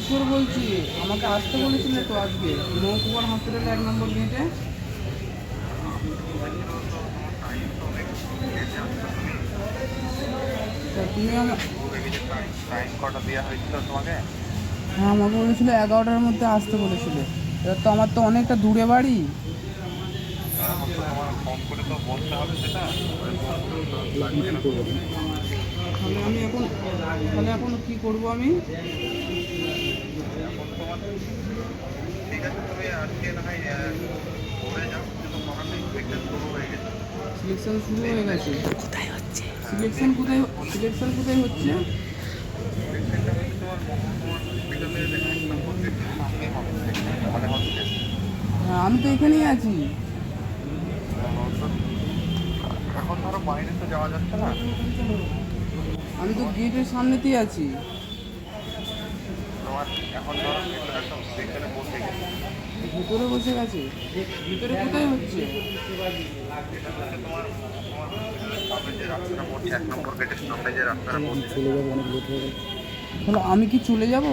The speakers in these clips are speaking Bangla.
কিশোর বলছি, আমাকে আসতে বলেছিলে তো আজকে মহকুমার হসপিটালে 1 নম্বর গেটে। তা তুমি টাইম কটা দেওয়া হয়েছিল তোমাকে? হ্যাঁ, আমাকে বলেছিল 11টার মধ্যে আসতে বলেছিলে। এবার তো আমার তো অনেকটা দূরে বাড়ি। এখন তো তোমার ফোন করে তো বলতে হবে সেটা। লাগবে না। তাহলে এখন কি করব আমি? এখন তোমার ঠিক আছে, তুমি আজকে না হয় পড়ে যাও, কিন্তু তোমার ইনফেকশন শুরু হয়ে গেছে। সিলেকশন শুরু হয়ে গেছে? কোথায় হচ্ছে? সিলেকশন কোথায় হচ্ছে? ইনফেকশনটা হচ্ছে তোমার হসপিটালের 1 নম্বর গেটের সামনে হবে, আমাদের হসপিটাল। হ্যাঁ, আমি তো এখানেই আছি। এখন ধরো বাইরে তো যাওয়া যাচ্ছে না। আমি তো গেটের সামনেতেই আছি। তোমার এখন ধরো ভেতরে একদম সেখানে বসে গেছে। ভিতরে বসে গেছে? ভিতরে কোথায় হচ্ছে? এটা হচ্ছে তোমার তোমার হসপিটালের সামনে যে রাস্তাটা পড়ছে, 1 নম্বর গেটের সামনে যে রাস্তাটা পড়ছে। তাহলে আমি কি চলে যাব?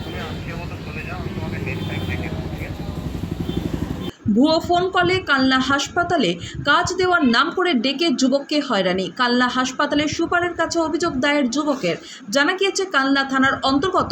তুমি আজকের মতো চলে যাও, আমি তোমাকে নেক্সট টাইম দেখে দেবো, ঠিক আছে? ভুয়ো ফোন কলে কালনা হাসপাতালে কাজ দেওয়ার নাম করে ডেকে যুবককে হয়রানি। কালনা হাসপাতালের সুপারের কাছে অভিযোগ দায়ের যুবকের। জানা গিয়েছে, কালনা থানার অন্তর্গত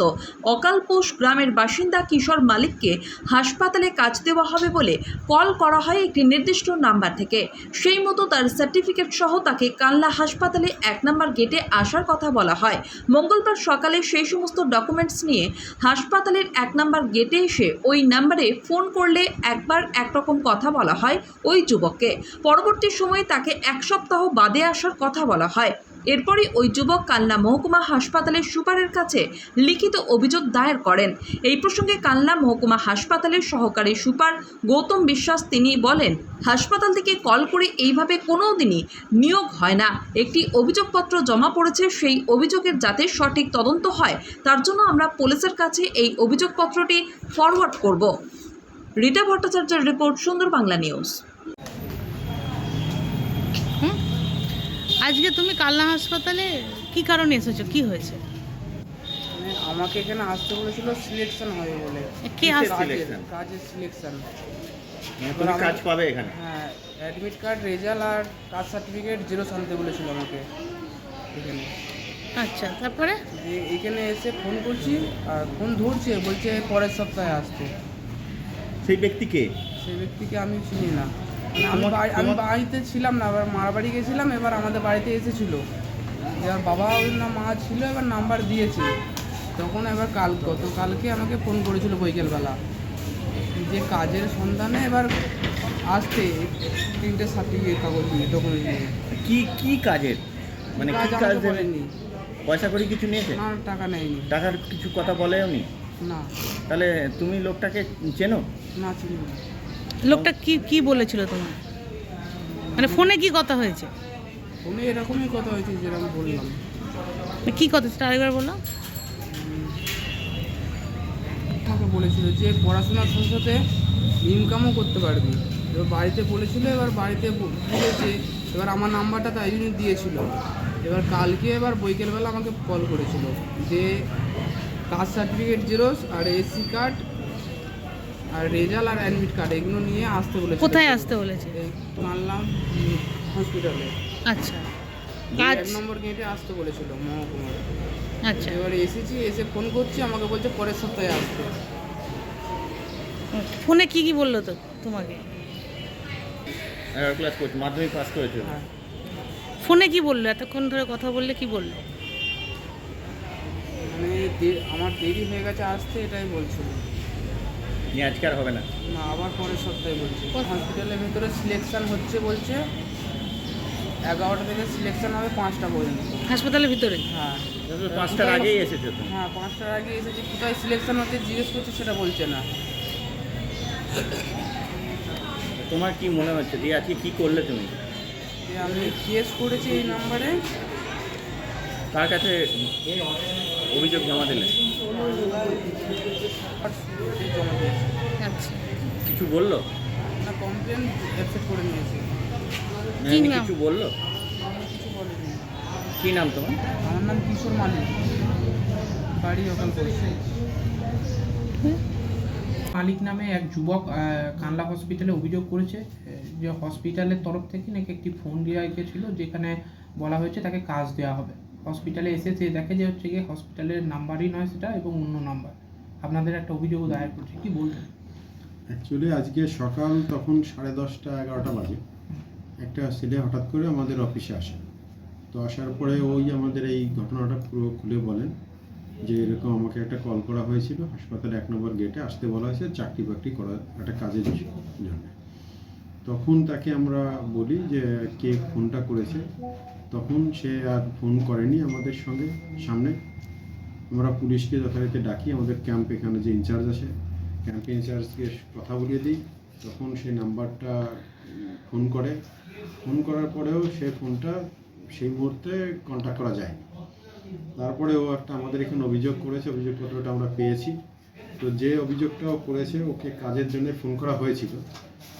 অকালপোষ গ্রামের বাসিন্দা কিশোর মালিককে হাসপাতালে কাজ দেওয়া হবে বলে কল করা হয় একটি নির্দিষ্ট নাম্বার থেকে। সেই মতো তার সার্টিফিকেট সহ তাকে কালনা হাসপাতালে 1 নম্বর গেটে আসার কথা বলা হয়। মঙ্গলবার সকালে সেই সমস্ত ডকুমেন্টস নিয়ে হাসপাতালের 1 নম্বর গেটে এসে ওই নাম্বারে ফোন করলে একবার একরকম কথা বলা হয় ওই যুবককে। পরবর্তী সময়ে তাকে 1 সপ্তাহ বাদে আসার কথা বলা হয়। এরপরই ওই যুবক কালনা মহকুমা হাসপাতালের সুপারের কাছে লিখিত অভিযোগ দায়ের করেন। এই প্রসঙ্গে কালনা মহকুমা হাসপাতালের সহকারী সুপার গৌতম বিশ্বাস তিনি বলেন, হাসপাতাল থেকে কল করে এইভাবে কোনো দিনই নিয়োগ হয় না। একটি অভিযোগপত্র জমা পড়েছে, সেই অভিযোগের যাতে সঠিক তদন্ত হয় তার জন্য আমরা পুলিশের কাছে এই অভিযোগপত্রটি ফরওয়ার্ড করব। রিতা ভট্টাচার্যের রিপোর্ট, সুন্দর বাংলা নিউজ। আজকে তুমি কালনা হাসপাতালে কি কারণে এসেছো? কি হয়েছে? মানে আমাকে এখানে আসতে বলেছিল সিলেকশন হবে বলে। কে আসছে? কাজের সিলেকশন। তুমি কাজ পাবে এখানে? হ্যাঁ, অ্যাডমিট কার্ড, রেজাল্ট আর কাস্ট সার্টিফিকেট জেরক্স আনতে বলেছিল আমাকে এখানে। আচ্ছা, তারপরে? যে এখানে এসে ফোন করছি, আর ফোন ধরছে, বলছে পরের সপ্তাহে আসতে। সেই ব্যক্তিকে? সেই ব্যক্তিকে আমি চিনি না। মানে আমি বাড়িতে ছিলাম না, এবার মার বাড়ি গেছিলাম, এবার আমাদের বাড়িতে এসেছিল। এবার বাবা না মা ছিল, এবার নাম্বার দিয়েছে। তখন এবার গতকালকে আমাকে ফোন করেছিল বৈকালবেলা, যে কাজের সন্ধানে এবার আসতে 3টে সার্টিফিকেট কাগজ নিয়ে, ডকুমেন্ট নিয়ে। কি কাজের? মানে কি কাজ করেনি? পয়সা করে কিছু নিয়েছে? না, টাকা নেয়নি। টাকার কিছু কথা বলে উনি? না। তাহলে তুমি লোকটাকে চেনো? না, চিনি না। লোকটা কি বলেছিল তোমার? মানে ফোনে কি কথা হয়েছে? ফোনে এরকমই কথা হয়েছে যেরকম বললাম। কি কথা সেটা আরেকবার বলো। আমাকে বলেছিল যে পড়াশোনার সাথে সাথে ইনকামও করতে পারবি। এবার বাড়িতে বলেছিল, এবার বাড়িতে বলেছে, এবার আমার নাম্বারটা তাই জন্য দিয়েছিল। এবার কালকে এবার বৈকালবেলা আমাকে কল করেছিল যে কাস্ট সার্টিফিকেট জেরক্স আর এসি কার্ড আর রেজাল্ট আর অ্যাডমিট কার্ড এগুলো নিয়ে আসতে বলেছে। কোথায় আসতে বলেছে? এই মানলাম হসপিটালে। আচ্ছা, কাজ 1 নম্বর গেটে আসতে বলেছিল মহকুমার। আচ্ছা, এবার এসেছি, এসে ফোন করছি, আমাকে বলছে পরের সপ্তাহে আসতে। ফোনে কি বললো তো তোমাকে? ক্লাস করছো, মাধ্যমিক পাস করেছো? হ্যাঁ। ফোনে কি বললো? এতক্ষণ ধরে কথা বললে কি বললো? মানে আমার দেরি হয়ে গেছে আসতে, এটাই বলছিল। নিয়ে আজকে আর হবে না? না, আবার পরের সপ্তাহে বলছে। হসপিটালের ভেতরে সিলেকশন হচ্ছে বলছে, 11টা থেকে সিলেকশন হবে 5টা পর্যন্ত। হাসপাতালের ভিতরে? হ্যাঁ। 5টার আগেই এসেছো তো? হ্যাঁ, 5টার আগে এসেছি। কোথায় সিলেকশন হচ্ছে জিজ্ঞেস করছে, সেটা বলছে না। তোমার কি মনে হচ্ছে যে আজকে কি করলে তুমি? যে আমি কেস করেছি এই নাম্বারে। কার কাছে অভিযোগ জমা দিলে? জমা দিয়েছি। আচ্ছা, কিছু বললো না, কমপ্লেন অ্যাকসেপ্ট করে নিয়েছি। কি এমনি নাম? কিছু বললো? কিছু বলেনি। কি নাম তোমার? আমার নাম কিশোর মালিক। বাড়ি অকাল পড়েছে। মালিক নামে এক যুবক কানলা হসপিটালে অভিযোগ করেছে যে হসপিটালের তরফ থেকে নাকি একটি ফোন দেওয়া গিয়েছিল, যেখানে বলা হয়েছে তাকে কাজ দেওয়া হবে। হসপিটালে এসে সে দেখে যে হচ্ছে গিয়ে হসপিটালের নাম্বারই নয় সেটা, এবং অন্য নাম্বার। আপনাদের একটা অভিযোগ দায়ের করছে, কি বলবেন? অ্যাকচুয়ালি আজকে সকাল তখন 10:30 11টা বাজে একটা ছেলে হঠাৎ করে আমাদের অফিসে আসে। তো আসার পরে ওই আমাদের এই ঘটনাটা পুরো খুলে বলেন যে এরকম আমাকে একটা কল করা হয়েছিল, হাসপাতালে 1 নম্বর গেটে আসতে বলা হয়েছে চাকরি বাকরি করার একটা কাজের জন্য। তখন তাকে আমরা বলি যে কে ফোনটা করেছে, তখন সে আর ফোন করেনি আমাদের সঙ্গে। সামনে আমরা পুলিশকে যথারীতি ডাকি, আমাদের ক্যাম্প এখানে যে ইনচার্জ আছে ক্যাম্প ইনচার্জকে কথা বলিয়ে দিই। তখন সেই নাম্বারটা ফোন করে, ফোন করার পরেও সে ফোনটা সেই মুহূর্তে কন্ট্যাক্ট করা যায়নি। তারপরে ও একটা আমাদের এখানে অভিযোগ করেছে, অভিযোগপত্রটা আমরা পেয়েছি। তো যে অভিযোগটা ও করেছে, ওকে কাজের জন্য ফোন করা হয়েছিল,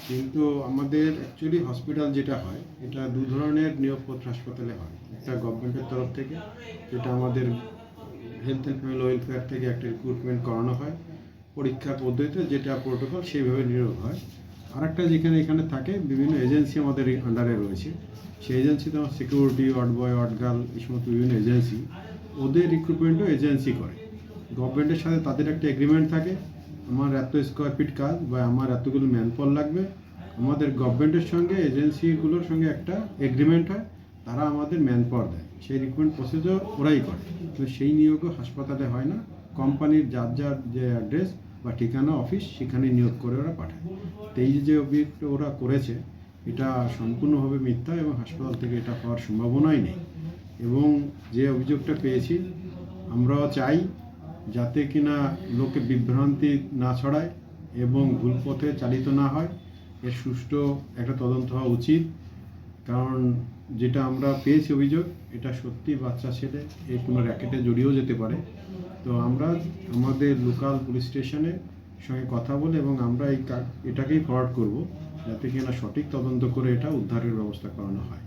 কিন্তু আমাদের অ্যাকচুয়ালি হসপিটাল যেটা হয় এটা 2 ধরনের নিয়োগপত্র হাসপাতালে হয়। একটা গভর্নমেন্টের তরফ থেকে, যেটা আমাদের হেলথ অ্যান্ড ফ্যামিলি ওয়েলফেয়ার থেকে একটা রিক্রুটমেন্ট করানো হয় পরীক্ষার পদ্ধতিতে, যেটা প্রোটোকল সেইভাবে নিয়োগ হয়। আরেকটা যেখানে এখানে থাকে বিভিন্ন এজেন্সি আমাদের আন্ডারে রয়েছে, সেই এজেন্সিতে আমার security, ward boy, ward girl, এই সমস্ত বিভিন্ন এজেন্সি, ওদের রিক্রুটমেন্টও এজেন্সি করে। গভর্নমেন্টের সাথে তাদের একটা এগ্রিমেন্ট থাকে, আমার এত স্কোয়ার ফিট কাজ বা আমার এতগুলো ম্যানপাওয়ার লাগবে। আমাদের গভর্নমেন্টের সঙ্গে এজেন্সিগুলোর সঙ্গে একটা এগ্রিমেন্ট হয়, তারা আমাদের ম্যানপাওয়ার দেয়, সেই রিক্রুটমেন্ট প্রসিডিওর ওরাই করে। তো সেই নিয়োগও হাসপাতালে হয় না, কোম্পানির যার যার যে অ্যাড্রেস বা ঠিকানা অফিস সেখানে নিয়োগ করে ওরা পাঠায়। তো এই যে অভিযোগটা ওরা করেছে এটা সম্পূর্ণভাবে মিথ্যা, এবং হাসপাতাল থেকে এটা হওয়ার সম্ভাবনাই নেই। এবং যে অভিযোগটা পেয়েছি, আমরাও চাই যাতে কিনা লোকে বিভ্রান্তি না ছড়ায় এবং ভুল পথে চালিত না হয়, এর সুষ্ঠু একটা তদন্ত হওয়া উচিত। কারণ যেটা আমরা পেয়েছি অভিযোগ, এটা সত্যি বাচ্চা ছেলে, এই কোনো র্যাকেটে জড়িয়েও যেতে পারে। তো আমরা আমাদের লোকাল পুলিশ স্টেশনের সঙ্গে কথা বলে এবং আমরা এটাকেই ফরওয়ার্ড করব, যাতে কিনা সঠিক তদন্ত করে এটা উদ্ধারের ব্যবস্থা করানো হয়।